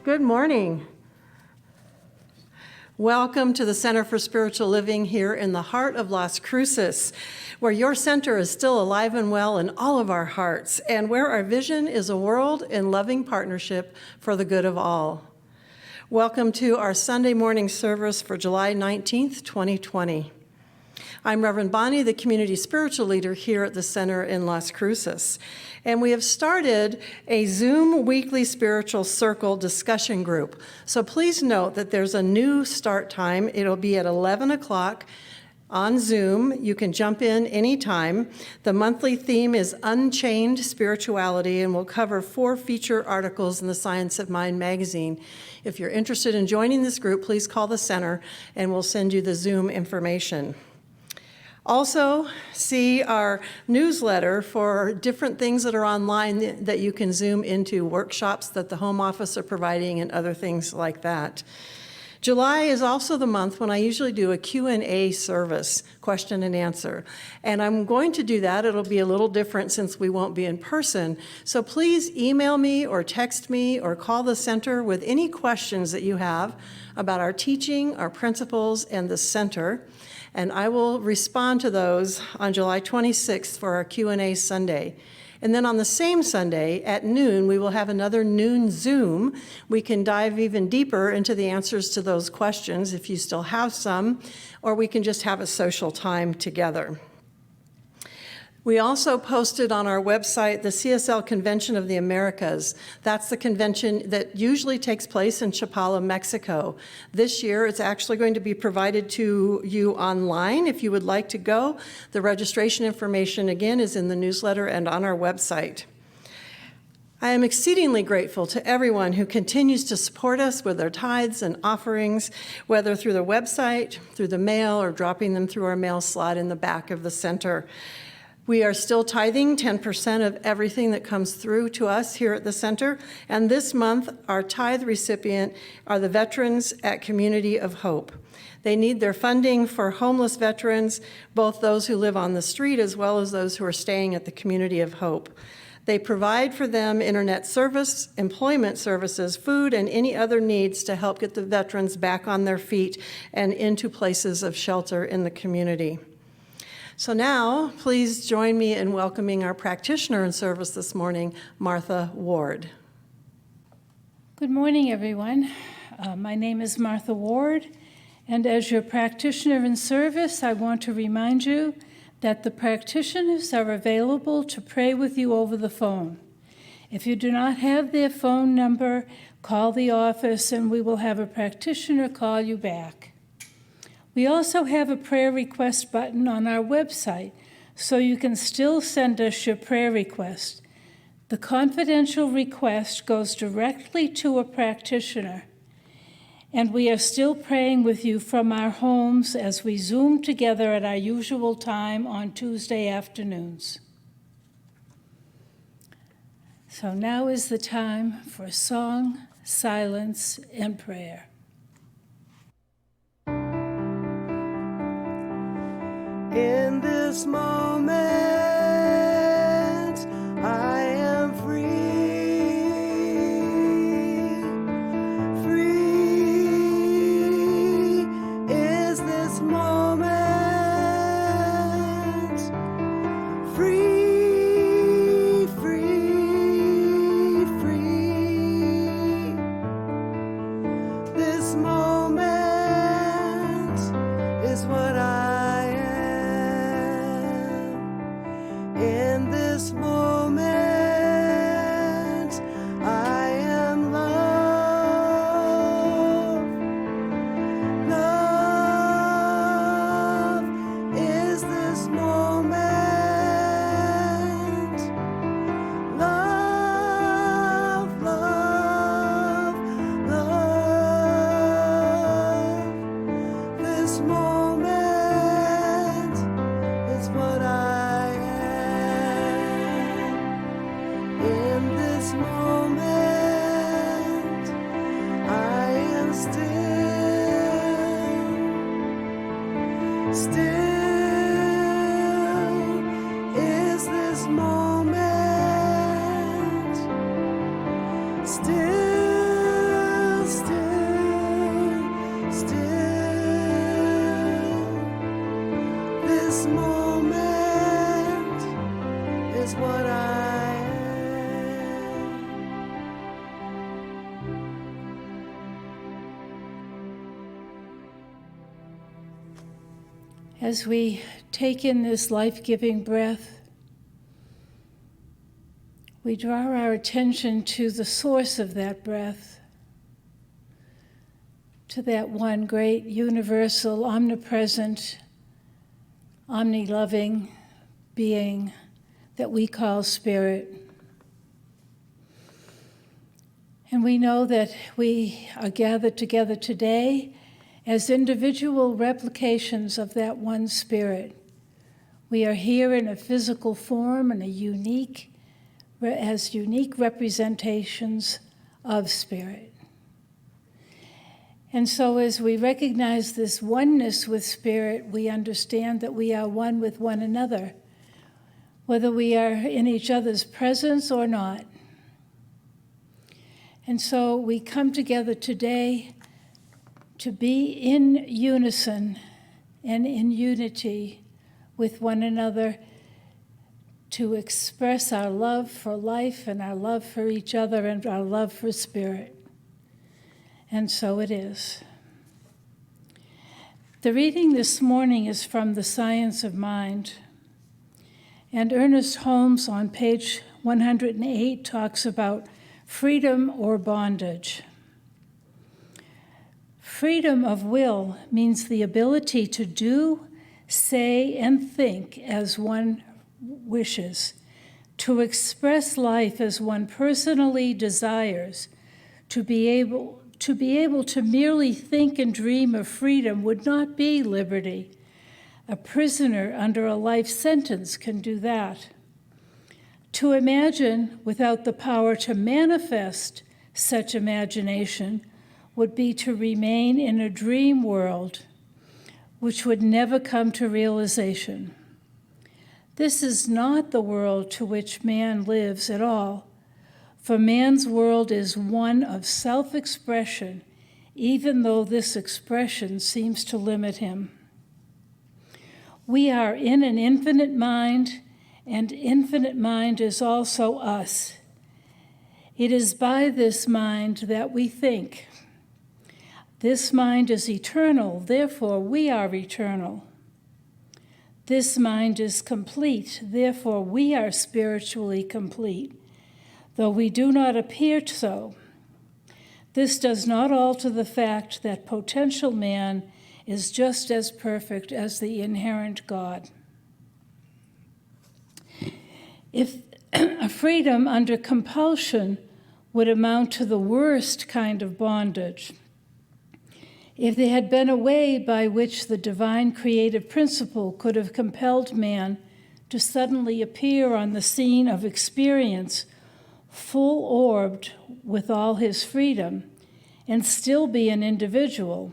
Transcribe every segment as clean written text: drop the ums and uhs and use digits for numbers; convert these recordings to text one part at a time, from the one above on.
Good morning. Welcome to the Center for Spiritual Living here in the heart of Las Cruces, where your center is still alive and well in all of our hearts, and where our vision is a world in loving partnership for the good of all. Welcome to our Sunday morning service for July 19th, 2020. I'm Reverend Bonnie, the community spiritual leader here at the center in Las Cruces. And we have started a Zoom weekly spiritual circle discussion group. So please note that there's a new start time. It'll be at 11 o'clock on Zoom. You can jump in anytime. The monthly theme is Unchained Spirituality, and we'll cover 4 feature articles in the Science of Mind magazine. If you're interested in joining this group, please call the center and we'll send you the Zoom information. Also, see our newsletter for different things that are online that you can Zoom into, workshops that the Home Office are providing and other things like that. July is also the month when I usually do a Q&A service, question and answer. And I'm going to do that. It'll be a little different since we won't be in person. So please email me or text me or call the center with any questions that you have about our teaching, our principles, and the center. And I will respond to those on July 26th for our Q&A Sunday. And then on the same Sunday at noon, we will have another noon Zoom. We can dive even deeper into the answers to those questions if you still have some, or we can just have a social time together. We also posted on our website the CSL Convention of the Americas. That's the convention that usually takes place in Chapala, Mexico. This year, it's actually going to be provided to you online if you would like to go. The registration information, again, is in the newsletter and on our website. I am exceedingly grateful to everyone who continues to support us with their tithes and offerings, whether through the website, through the mail, or dropping them through our mail slot in the back of the center. We are still tithing 10% of everything that comes through to us here at the center. And this month, our tithe recipient are the veterans at Community of Hope. They need their funding for homeless veterans, both those who live on the street as well as those who are staying at the Community of Hope. They provide for them internet service, employment services, food, and any other needs to help get the veterans back on their feet and into places of shelter in the community. So now, please join me in welcoming our practitioner in service this morning, Martha Ward. Good morning, everyone. My name is Martha Ward, and as your practitioner in service, I want to remind you that the practitioners are available to pray with you over the phone. If you do not have their phone number, call the office and we will have a practitioner call you back. We also have a prayer request button on our website, so you can still send us your prayer request. The confidential request goes directly to a practitioner, and we are still praying with you from our homes as we Zoom together at our usual time on Tuesday afternoons. So now is the time for song, silence, and prayer. In this moment, I am free. Free is this moment. Free, free, free. This moment is what I in this moment, I am love. Love is this moment. Love, love, love. This moment is what I in this moment, I am still. Still is this moment. Still moment is what I am. As we take in this life-giving breath, we draw our attention to the source of that breath, to that one great, universal, omnipresent, omni-loving being that we call Spirit. And we know that we are gathered together today as individual replications of that one Spirit. We are here in a physical form and as unique representations of Spirit. And so as we recognize this oneness with Spirit, we understand that we are one with one another, whether we are in each other's presence or not. And so we come together today to be in unison and in unity with one another, to express our love for life and our love for each other and our love for Spirit. And so it is. The reading this morning is from The Science of Mind. And Ernest Holmes on page 108 talks about freedom or bondage. Freedom of will means the ability to do, say, and think as one wishes, to express life as one personally desires. To be able to merely think and dream of freedom would not be liberty. A prisoner under a life sentence can do that. To imagine without the power to manifest such imagination would be to remain in a dream world which would never come to realization. This is not the world to which man lives at all, for man's world is one of self-expression, even though this expression seems to limit him. We are in an infinite mind, and infinite mind is also us. It is by this mind that we think. This mind is eternal, therefore we are eternal. This mind is complete, therefore we are spiritually complete, though we do not appear so. This does not alter the fact that potential man is just as perfect as the inherent God. If a freedom under compulsion would amount to the worst kind of bondage, if there had been a way by which the divine creative principle could have compelled man to suddenly appear on the scene of experience, full-orbed with all his freedom, and still be an individual,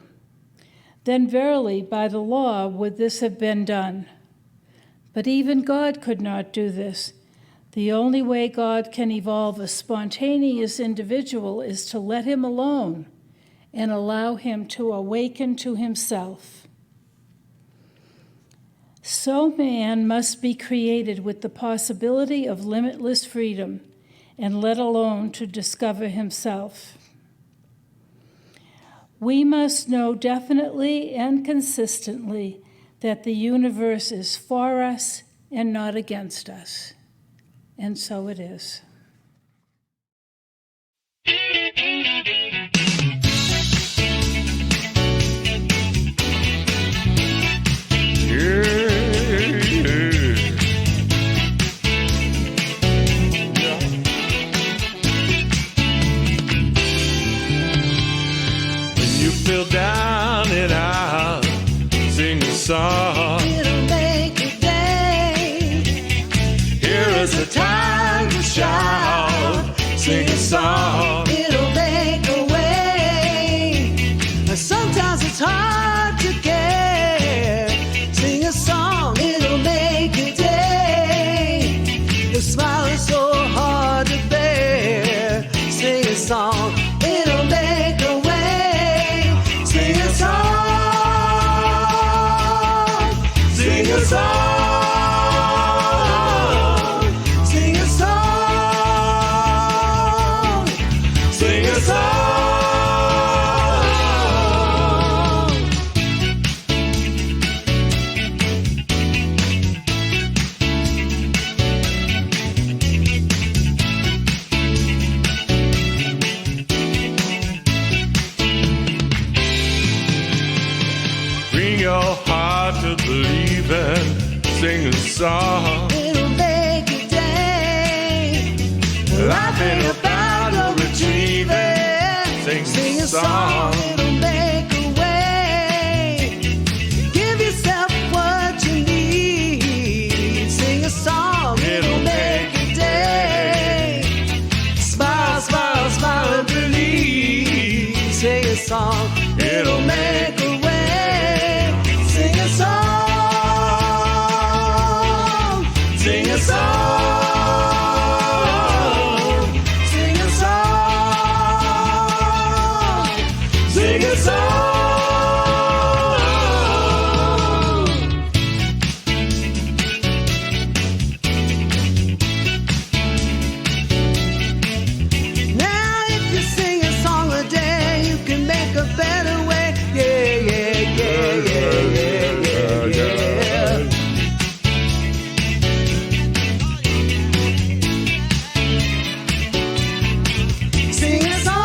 then verily by the law would this have been done. But even God could not do this. The only way God can evolve a spontaneous individual is to let him alone and allow him to awaken to himself. So man must be created with the possibility of limitless freedom and let alone to discover himself. We must know definitely and consistently that the universe is for us and not against us. And so it is. Feel down and out, sing a song. It'll make a day. Here is the time to shout, sing a song. It'll make a way. Sometimes it's hard to get. Sing a song, it'll make a day. The smile is so hard to bear. Sing a song, it'll make a way. Sing a song, sing a song. song. It'll make your day. Life ain't about no retrieving. Sing a song. It'll make a way. Give yourself what you need. Sing a song. It'll make your day. Smile, smile, smile and believe. Sing a song. It'll make a way. Sing a song. Sing a song. Sing a song. Sing a song. Now if you sing a song a day, you can make a better way. Yeah, yeah, yeah, yeah, yeah, yeah, yeah. Sing a song.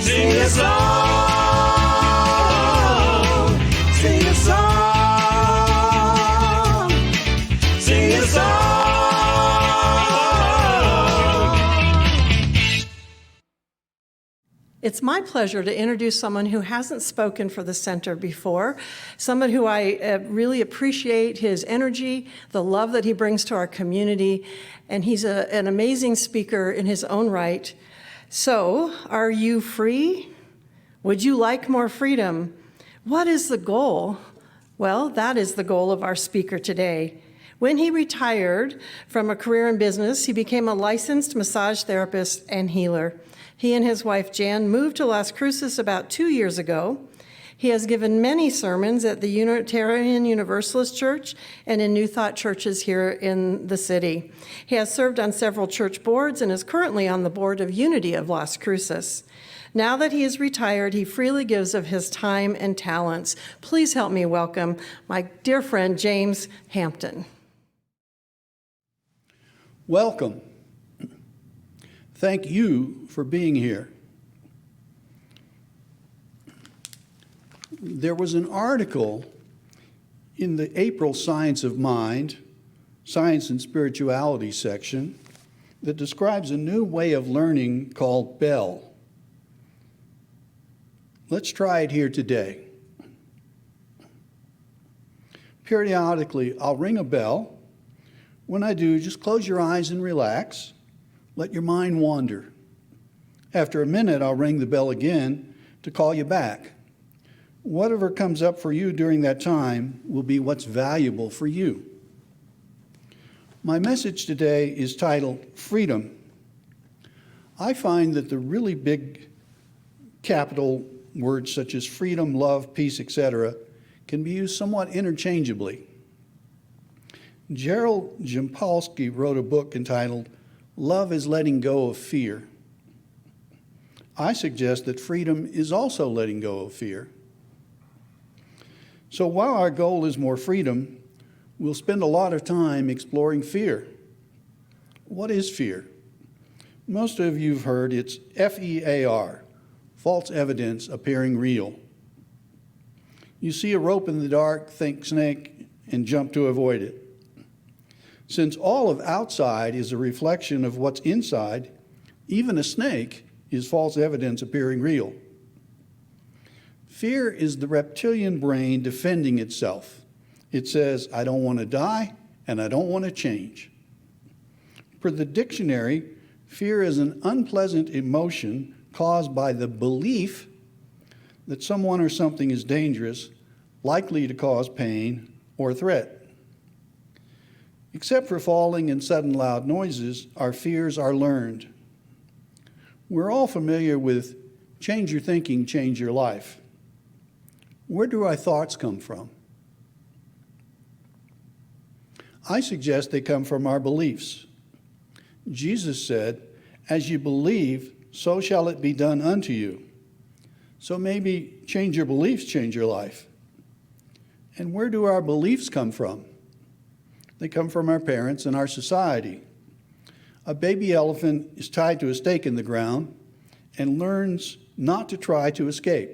Sing a song. Sing a song. Sing a song. It's my pleasure to introduce someone who hasn't spoken for the center before, someone who I really appreciate his energy, the love that he brings to our community, and he's an amazing speaker in his own right. So, are you free? Would you like more freedom? What is the goal? Well, that is the goal of our speaker today. When he retired from a career in business, he became a licensed massage therapist and healer. He and his wife, Jan, moved to Las Cruces about 2 years ago. He has given many sermons at the Unitarian Universalist Church and in New Thought churches here in the city. He has served on several church boards and is currently on the board of Unity of Las Cruces. Now that he is retired, he freely gives of his time and talents. Please help me welcome my dear friend, James Hampton. Welcome. Thank you for being here. There was an article in the April Science of Mind, Science and Spirituality section that describes a new way of learning called Bell. Let's try it here today. Periodically, I'll ring a bell. When I do, just close your eyes and relax. Let your mind wander. After a minute, I'll ring the bell again to call you back. Whatever comes up for you during that time will be what's valuable for you. My message today is titled Freedom. I find that the really big capital words such as freedom, love, peace, etc. can be used somewhat interchangeably. Gerald Jampolsky wrote a book entitled Love is Letting Go of Fear. I suggest that freedom is also letting go of fear. So while our goal is more freedom, we'll spend a lot of time exploring fear. What is fear? Most of you have heard it's F-E-A-R, false evidence appearing real. You see a rope in the dark, think snake, and jump to avoid it. Since all of outside is a reflection of what's inside, even a snake is false evidence appearing real. Fear is the reptilian brain defending itself. It says, I don't want to die, and I don't want to change. Per the dictionary, fear is an unpleasant emotion caused by the belief that someone or something is dangerous, likely to cause pain or threat. Except for falling and sudden loud noises, our fears are learned. We're all familiar with change your thinking, change your life. Where do our thoughts come from? I suggest they come from our beliefs. Jesus said, as you believe, so shall it be done unto you. So maybe change your beliefs, change your life. And where do our beliefs come from? They come from our parents and our society. A baby elephant is tied to a stake in the ground and learns not to try to escape.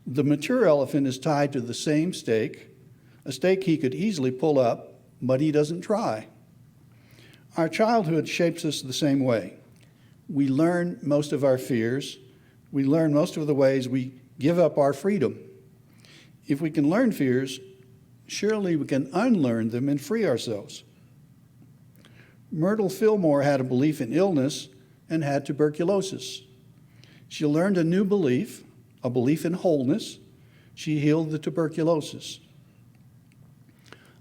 The mature elephant is tied to the same stake a stake he could easily pull up, but he doesn't try. Our childhood shapes us the same way. We learn most of our fears. We learn most of the ways we give up our freedom. If we can learn fears, surely we can unlearn them and free ourselves. Myrtle Fillmore had a belief in illness and had tuberculosis. She learned a new belief, a belief in wholeness. She healed the tuberculosis.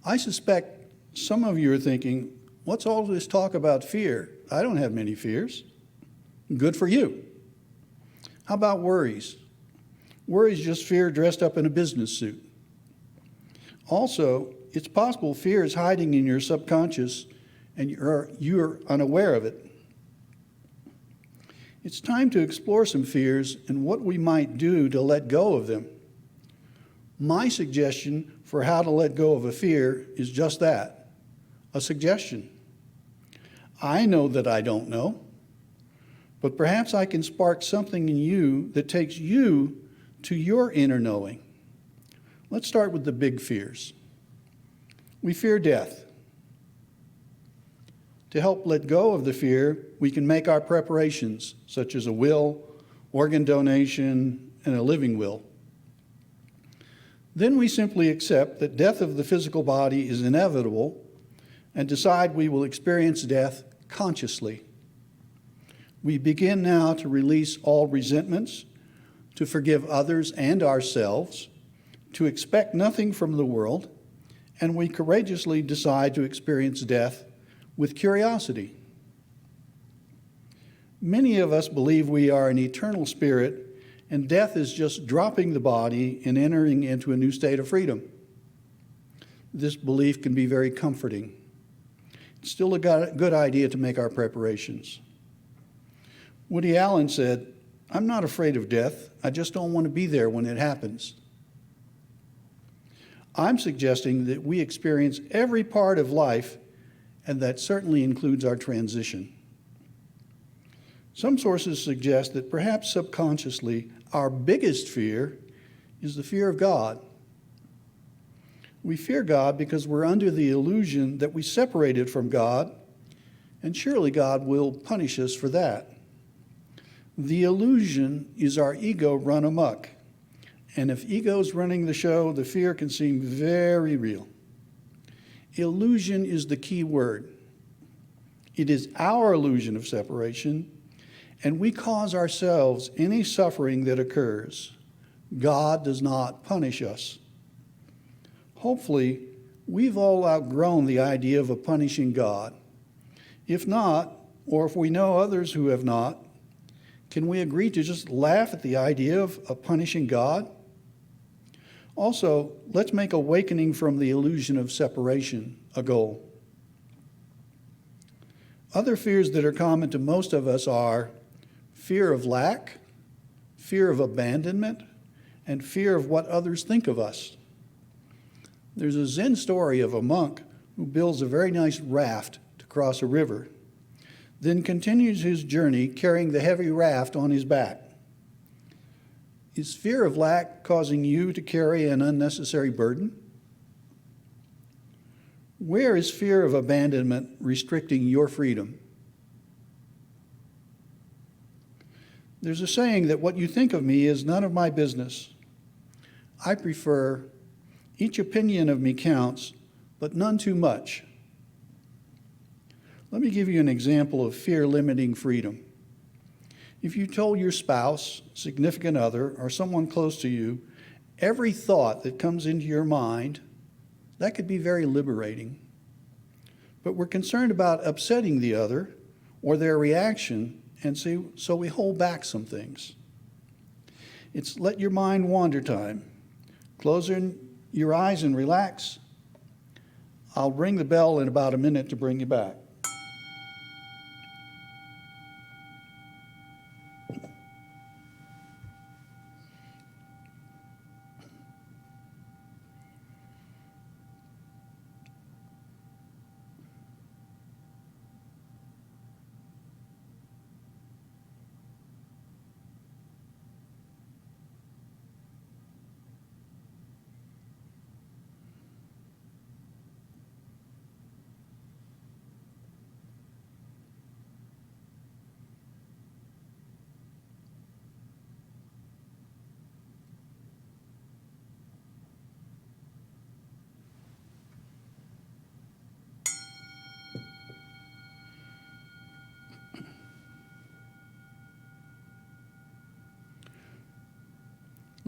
I suspect some of you are thinking, what's all this talk about fear? I don't have many fears. Good for you. How about worries? Worry is just fear dressed up in a business suit. Also, it's possible fear is hiding in your subconscious and you're unaware of it. It's time to explore some fears and what we might do to let go of them. My suggestion for how to let go of a fear is just that, a suggestion. I know that I don't know, but perhaps I can spark something in you that takes you to your inner knowing. Let's start with the big fears. We fear death. To help let go of the fear, we can make our preparations, such as a will, organ donation, and a living will. Then we simply accept that death of the physical body is inevitable and decide we will experience death consciously. We begin now to release all resentments, to forgive others and ourselves, to expect nothing from the world, and we courageously decide to experience death with curiosity. Many of us believe we are an eternal spirit, and death is just dropping the body and entering into a new state of freedom. This belief can be very comforting. It's still a good idea to make our preparations. Woody Allen said, "I'm not afraid of death. I just don't want to be there when it happens." I'm suggesting that we experience every part of life, and that certainly includes our transition. Some sources suggest that perhaps subconsciously our biggest fear is the fear of God. We fear God because we're under the illusion that we separated from God, and surely God will punish us for that. The illusion is our ego run amok, and if ego's running the show, the fear can seem very real. Illusion is the key word. It is our illusion of separation, and we cause ourselves any suffering that occurs. God does not punish us. Hopefully, we've all outgrown the idea of a punishing God. If not, or if we know others who have not, can we agree to just laugh at the idea of a punishing God? Also, let's make awakening from the illusion of separation a goal. Other fears that are common to most of us are fear of lack, fear of abandonment, and fear of what others think of us. There's a Zen story of a monk who builds a very nice raft to cross a river, then continues his journey carrying the heavy raft on his back. Is fear of lack causing you to carry an unnecessary burden? Where is fear of abandonment restricting your freedom? There's a saying that what you think of me is none of my business. I prefer, each opinion of me counts, but none too much. Let me give you an example of fear limiting freedom. If you told your spouse, significant other, or someone close to you, every thought that comes into your mind, that could be very liberating. But we're concerned about upsetting the other or their reaction, and so we hold back some things. It's let your mind wander time. Close your eyes and relax. I'll ring the bell in about a minute to bring you back.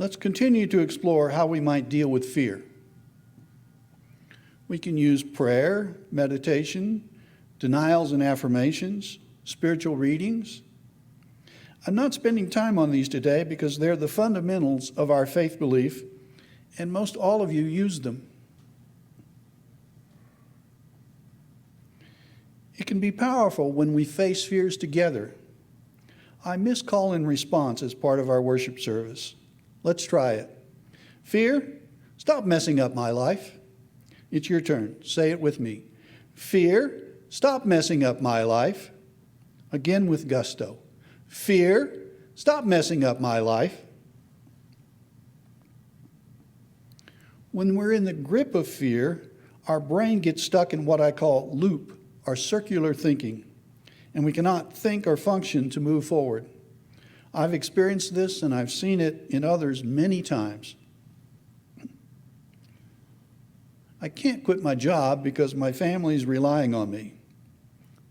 Let's continue to explore how we might deal with fear. We can use prayer, meditation, denials and affirmations, spiritual readings. I'm not spending time on these today because they're the fundamentals of our faith belief, and most all of you use them. It can be powerful when we face fears together. I miss call and response as part of our worship service. Let's try it. Fear, stop messing up my life. It's your turn. Say it with me. Fear, stop messing up my life. Again with gusto. Fear, stop messing up my life. When we're in the grip of fear, our brain gets stuck in what I call loop, or circular thinking, and we cannot think or function to move forward. I've experienced this and I've seen it in others many times. I can't quit my job because my family's relying on me.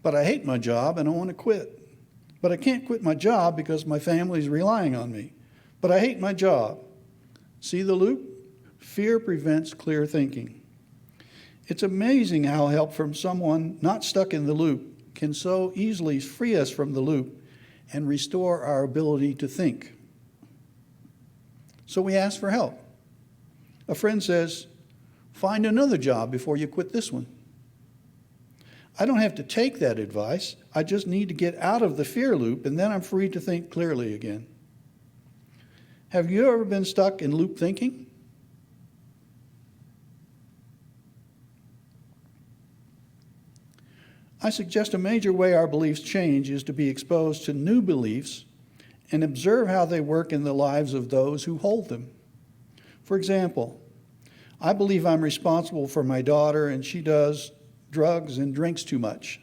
But I hate my job and I want to quit. But I can't quit my job because my family's relying on me. But I hate my job. See the loop? Fear prevents clear thinking. It's amazing how help from someone not stuck in the loop can so easily free us from the loop and restore our ability to think. So we ask for help. A friend says, find another job before you quit this one. I don't have to take that advice. I just need to get out of the fear loop, and then I'm free to think clearly again. Have you ever been stuck in loop thinking? I suggest a major way our beliefs change is to be exposed to new beliefs and observe how they work in the lives of those who hold them. For example, I believe I'm responsible for my daughter and she does drugs and drinks too much.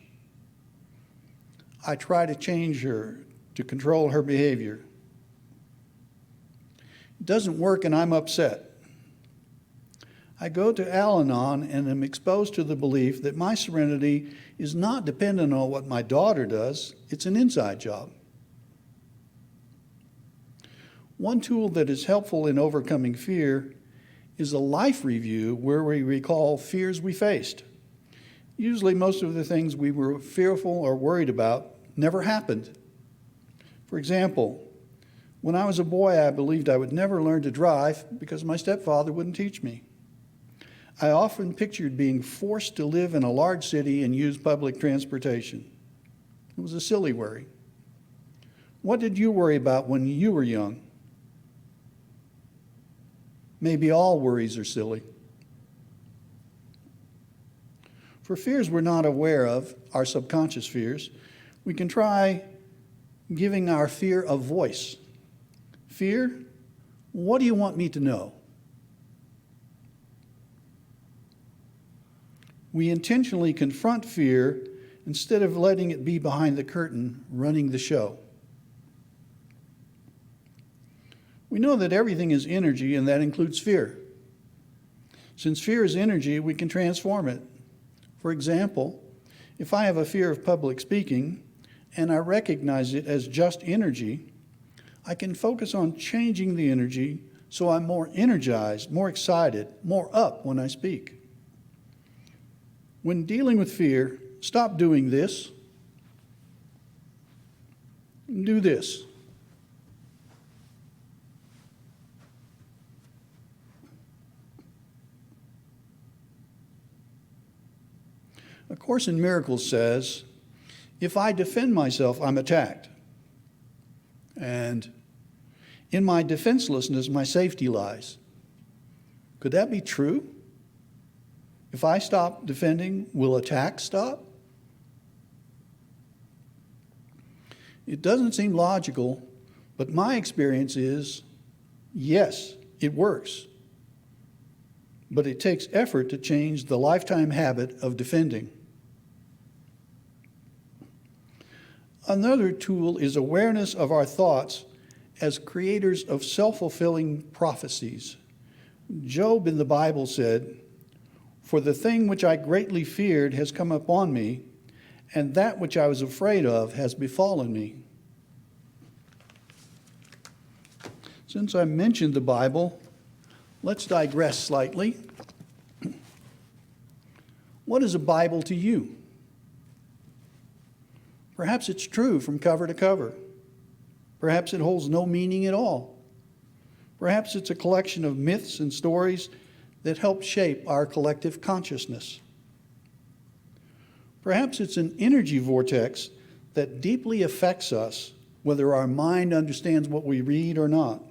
I try to change her, to control her behavior. It doesn't work and I'm upset. I go to Al-Anon and am exposed to the belief that my serenity is not dependent on what my daughter does, it's an inside job. One tool that is helpful in overcoming fear is a life review where we recall fears we faced. Usually most of the things we were fearful or worried about never happened. For example, when I was a boy, I believed I would never learn to drive because my stepfather wouldn't teach me. I often pictured being forced to live in a large city and use public transportation. It was a silly worry. What did you worry about when you were young? Maybe all worries are silly. For fears we're not aware of, our subconscious fears, we can try giving our fear a voice. Fear, what do you want me to know? We intentionally confront fear instead of letting it be behind the curtain, running the show. We know that everything is energy, and that includes fear. Since fear is energy, we can transform it. For example, if I have a fear of public speaking, and I recognize it as just energy, I can focus on changing the energy so I'm more energized, more excited, more up when I speak. When dealing with fear, stop doing this. Do this. A Course in Miracles says, if I defend myself, I'm attacked. And in my defenselessness, my safety lies. Could that be true? If I stop defending, will attack stop? It doesn't seem logical, but my experience is, yes, it works. But it takes effort to change the lifetime habit of defending. Another tool is awareness of our thoughts as creators of self-fulfilling prophecies. Job in the Bible said, "For the thing which I greatly feared has come upon me, and that which I was afraid of has befallen me." Since I mentioned the Bible, let's digress slightly. What is a Bible to you? Perhaps it's true from cover to cover. Perhaps it holds no meaning at all. Perhaps it's a collection of myths and stories that help shape our collective consciousness. Perhaps it's an energy vortex that deeply affects us, whether our mind understands what we read or not.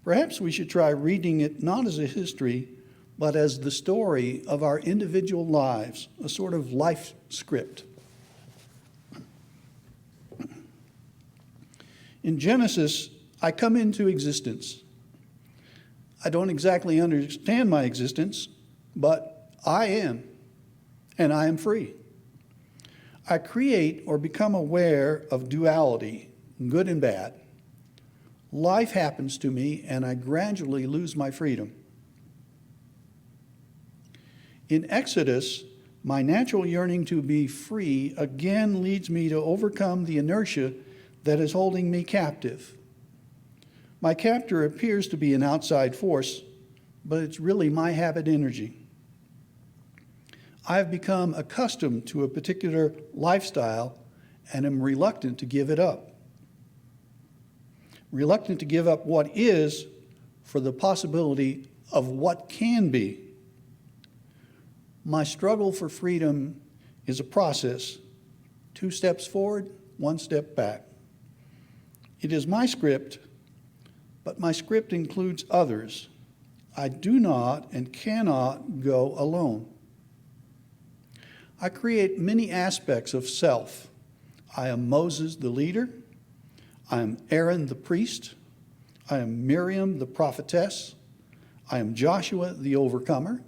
Perhaps we should try reading it not as a history, but as the story of our individual lives, a sort of life script. In Genesis, I come into existence. I don't exactly understand my existence, but I am, and I am free. I create or become aware of duality, good and bad. Life happens to me, and I gradually lose my freedom. In Exodus, my natural yearning to be free again leads me to overcome the inertia that is holding me captive. My captor appears to be an outside force, but it's really my habit energy. I've become accustomed to a particular lifestyle and am reluctant to give it up. Reluctant to give up what is for the possibility of what can be. My struggle for freedom is a process, 2 steps forward, 1 step back. It is my script, but my script includes others. I do not and cannot go alone. I create many aspects of self. I am Moses the leader. I am Aaron the priest. I am Miriam the prophetess. I am Joshua the overcomer.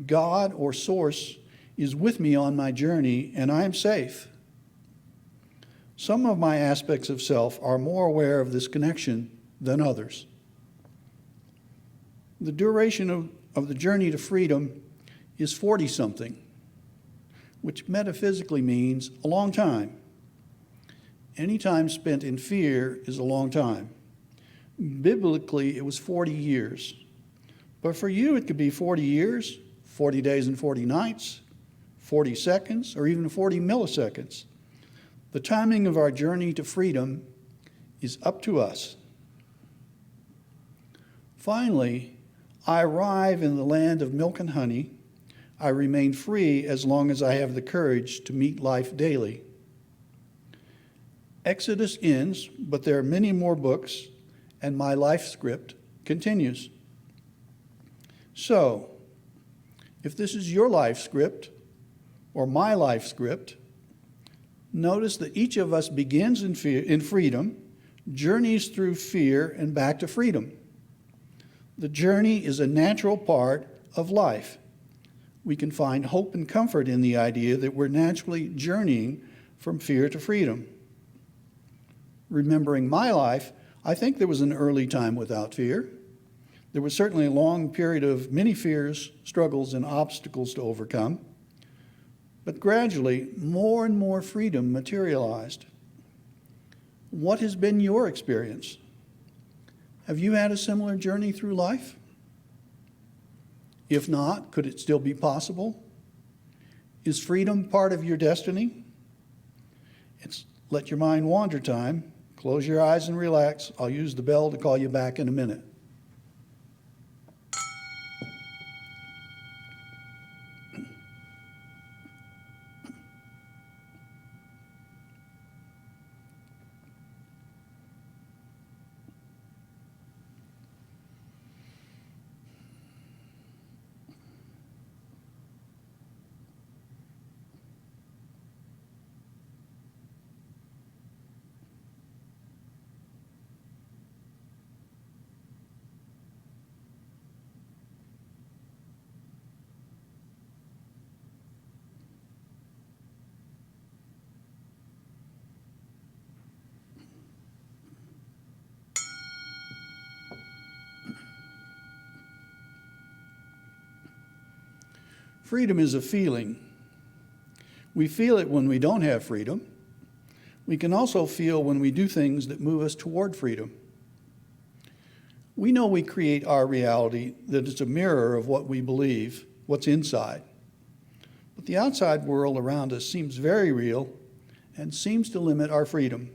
God or source is with me on my journey, and I am safe. Some of my aspects of self are more aware of this connection than others. The duration of the journey to freedom is 40-something, which metaphysically means a long time. Any time spent in fear is a long time. Biblically, it was 40 years. But for you, it could be 40 years, 40 days and 40 nights, 40 seconds, or even 40 milliseconds. The timing of our journey to freedom is up to us. Finally, I arrive in the land of milk and honey. I remain free as long as I have the courage to meet life daily. Exodus ends, but there are many more books, and my life script continues. So, if this is your life script, or my life script, notice that each of us begins in freedom, journeys through fear, and back to freedom. The journey is a natural part of life. We can find hope and comfort in the idea that we're naturally journeying from fear to freedom. Remembering my life, I think there was an early time without fear. There was certainly a long period of many fears, struggles, and obstacles to overcome. But gradually, more and more freedom materialized. What has been your experience? Have you had a similar journey through life? If not, could it still be possible? Is freedom part of your destiny? It's let your mind wander time. Close your eyes and relax. I'll use the bell to call you back in a minute. Freedom is a feeling. We feel it when we don't have freedom. We can also feel when we do things that move us toward freedom. We know we create our reality, that it's a mirror of what we believe, what's inside. But the outside world around us seems very real and seems to limit our freedom.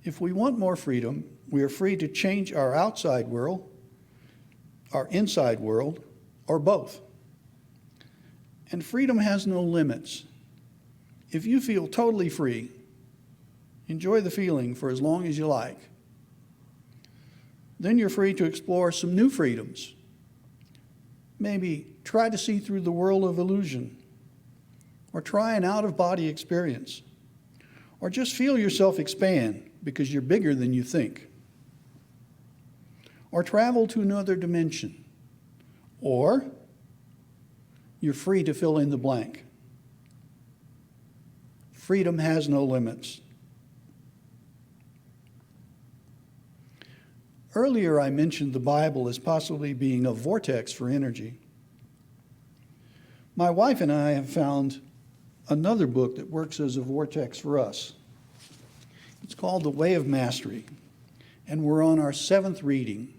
If we want more freedom, we are free to change our outside world, our inside world, or both. And freedom has no limits. If you feel totally free, enjoy the feeling for as long as you like. Then you're free to explore some new freedoms. Maybe try to see through the world of illusion, or try an out-of-body experience, or just feel yourself expand because you're bigger than you think, or travel to another dimension, or you're free to fill in the blank. Freedom has no limits. Earlier, I mentioned the Bible as possibly being a vortex for energy. My wife and I have found another book that works as a vortex for us. It's called The Way of Mastery, and we're on our 7th reading.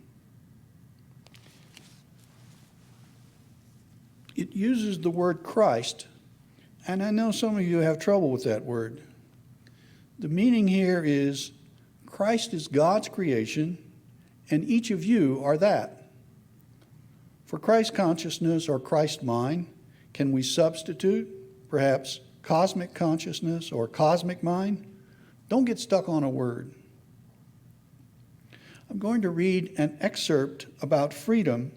It uses the word Christ, and I know some of you have trouble with that word. The meaning here is Christ is God's creation, and each of you are that. For Christ consciousness or Christ mind, can we substitute perhaps cosmic consciousness or cosmic mind? Don't get stuck on a word. I'm going to read an excerpt about freedom,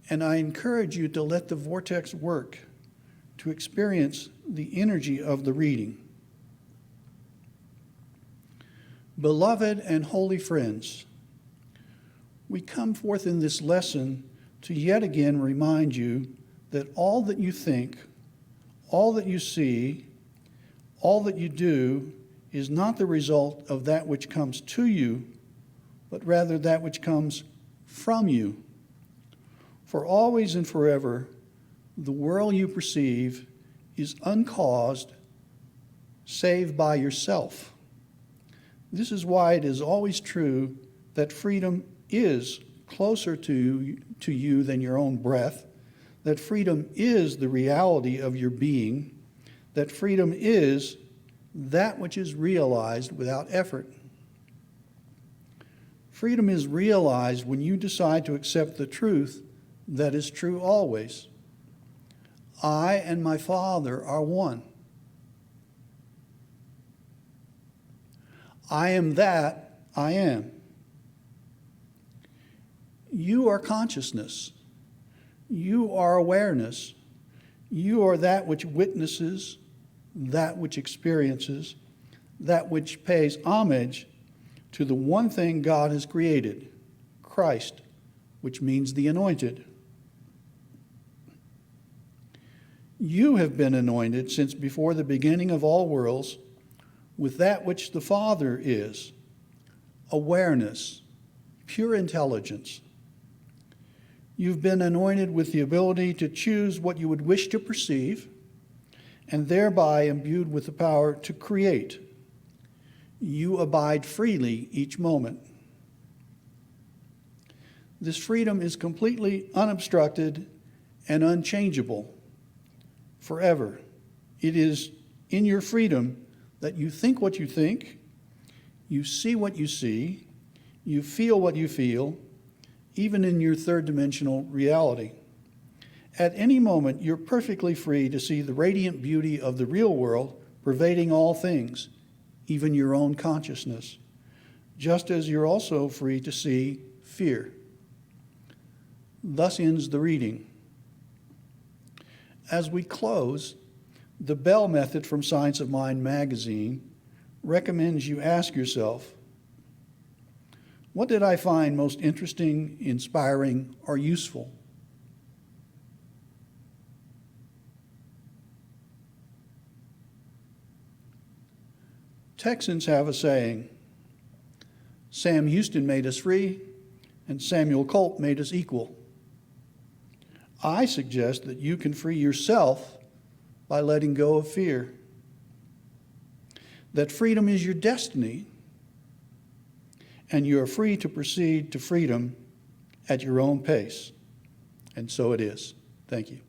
and I encourage you to let the vortex work to experience the energy of the reading. Beloved and holy friends, we come forth in this lesson to yet again remind you that all that you think, all that you see, all that you do is not the result of that which comes to you, but rather that which comes from you. For always and forever, the world you perceive is uncaused, save by yourself. This is why it is always true that freedom is closer to you than your own breath, that freedom is the reality of your being, that freedom is that which is realized without effort. Freedom is realized when you decide to accept the truth that is true always. I and my Father are one. I am that I am. You are consciousness. You are awareness. You are that which witnesses, that which experiences, that which pays homage to the one thing God has created, Christ, which means the anointed. You have been anointed since before the beginning of all worlds with that which the Father is, awareness, pure intelligence. You've been anointed with the ability to choose what you would wish to perceive, and thereby imbued with the power to create. You abide freely each moment. This freedom is completely unobstructed and unchangeable forever. It is in your freedom that you think what you think, you see what you see, you feel what you feel, even in your third dimensional reality. At any moment, you're perfectly free to see the radiant beauty of the real world pervading all things, even your own consciousness, just as you're also free to see fear. Thus ends the reading. As we close, the Bell Method from Science of Mind magazine recommends you ask yourself, what did I find most interesting, inspiring, or useful? Texans have a saying, Sam Houston made us free, and Samuel Colt made us equal. I suggest that you can free yourself by letting go of fear. that freedom is your destiny, and you are free to proceed to freedom at your own pace. And so it is. Thank you.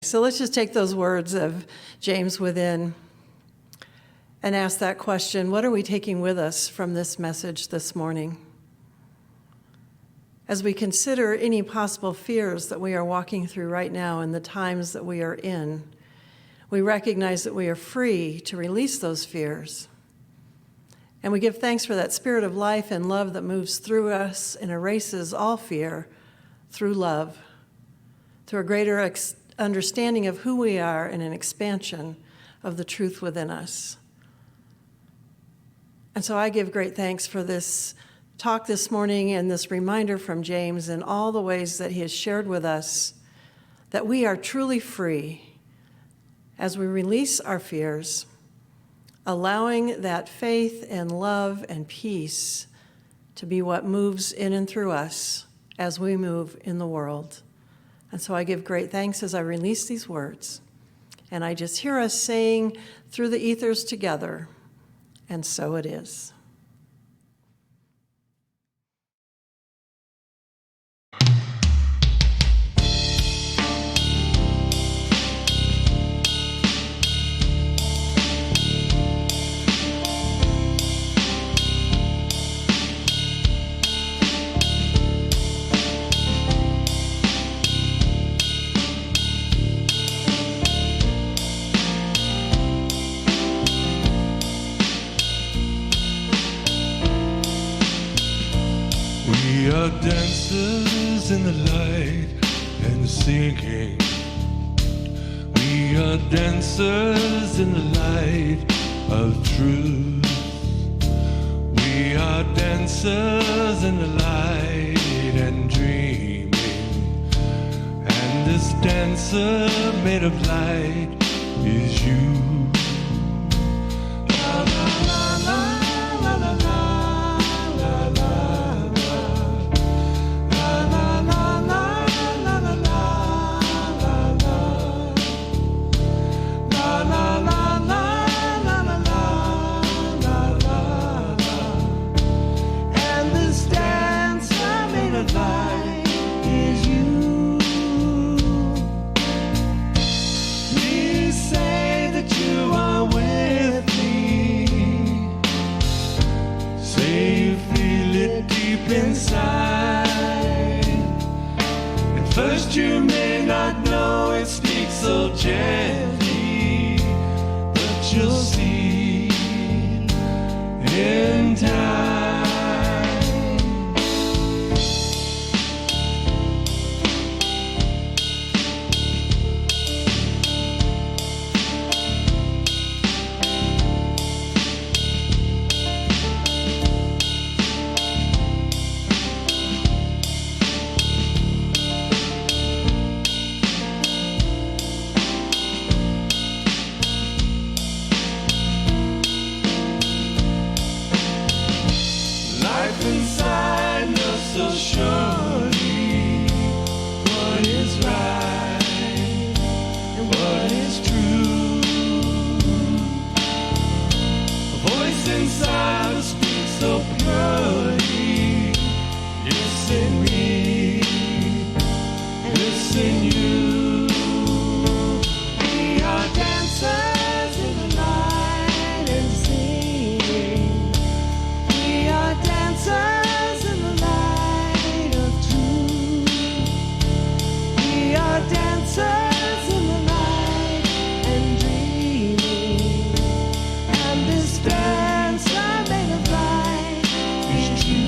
So let's just take those words of James within and ask that question: what are we taking with us from this message this morning? As we consider any possible fears that we are walking through right now in the times that we are in, we recognize that we are free to release those fears. And we give thanks for that spirit of life and love that moves through us and erases all fear through love, through a greater understanding of who we are and an expansion of the truth within us. And so I give great thanks for this talk this morning and this reminder from James and all the ways that he has shared with us that we are truly free as we release our fears, allowing that faith and love and peace to be what moves in and through us as we move in the world. And so I give great thanks as I release these words. And I just hear us saying through the ethers together, and so it is. We are dancers in the light and singing. We are dancers in the light of truth. We are dancers in the light and dreaming. And this dancer made of light is you. La la la la la la la la inside. At first you may not know it speaks so gently, but you'll see in time. Inside knows so surely what is right and what is true. A voice inside will speak so purely. Listen me, listen you. We are dancers in the light and singing. We are dancers in the light of truth. We are dancers in the light and dreaming. And this dance I made of light is you.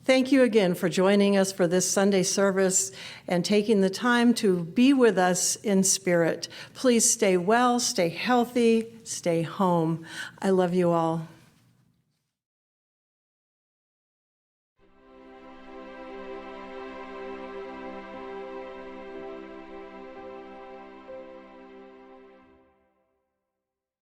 Thank you again for joining us for this Sunday service and taking the time to be with us in spirit. Please stay well, stay healthy, stay home. I love you all.